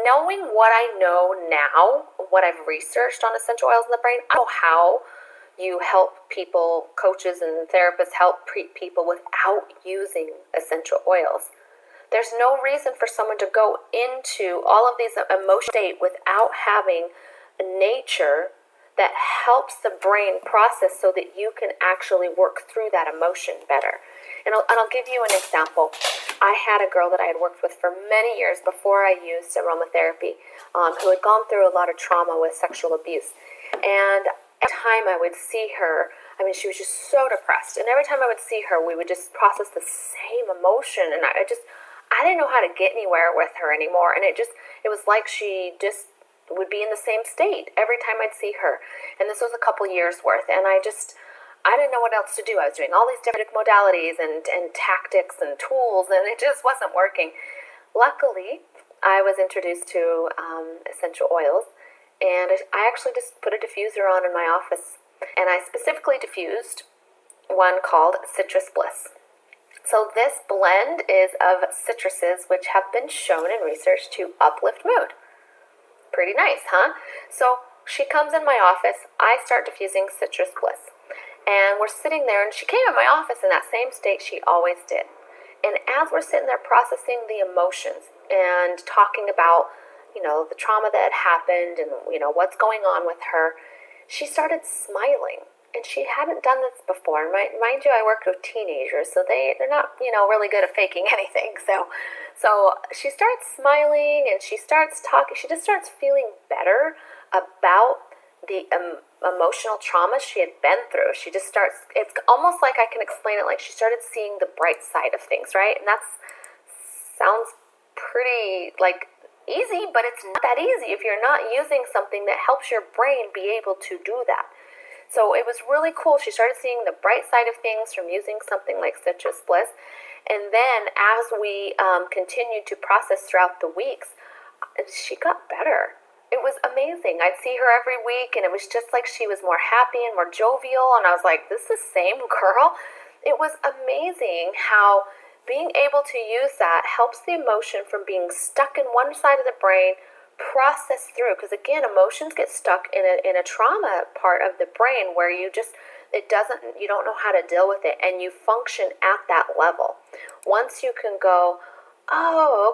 knowing what I know now, what I've researched on essential oils in the brain, I know how you help people, coaches and therapists help people without using essential oils. There's no reason for someone to go into all of these emotional state without having nature that helps the brain process so that you can actually work through that emotion better. And I'll give you an example. I had a girl that I had worked with for many years before I used aromatherapy, who had gone through a lot of trauma with sexual abuse. And every time I would see her, I mean, she was just so depressed. And every time I would see her, we would just process the same emotion. And I didn't know how to get anywhere with her anymore. And it was like she just would be in the same state every time I'd see her. And this was a couple years worth. And I didn't know what else to do. I was doing all these different modalities and tactics and tools, and it just wasn't working. Luckily, I was introduced to essential oils, and I actually just put a diffuser on in my office. And I specifically diffused one called Citrus Bliss. So this blend is of citruses which have been shown in research to uplift mood. Pretty nice, huh? So she comes in my office, I start diffusing Citrus Bliss. And we're sitting there, and she came in my office in that same state she always did. And as we're sitting there processing the emotions and talking about, the trauma that had happened and, what's going on with her, she started smiling. And she hadn't done this before. And mind you, I worked with teenagers, so they're not, really good at faking anything. So she starts smiling and she starts talking. She just starts feeling better about the emotional trauma she had been through. She just starts, it's almost like I can explain it like she started seeing the bright side of things, right? And that sounds pretty like easy, but it's not that easy if you're not using something that helps your brain be able to do that. So it was really cool. She started seeing the bright side of things from using something like Citrus Bliss. And then as we continued to process throughout the weeks, she got better. It was amazing. I'd see her every week, and it was just like she was more happy and more jovial. And I was like, this is the same girl. It was amazing how being able to use that helps the emotion from being stuck in one side of the brain process through, because again, emotions get stuck in a trauma part of the brain where you don't know how to deal with it, and you function at that level. Once you can go, oh, okay,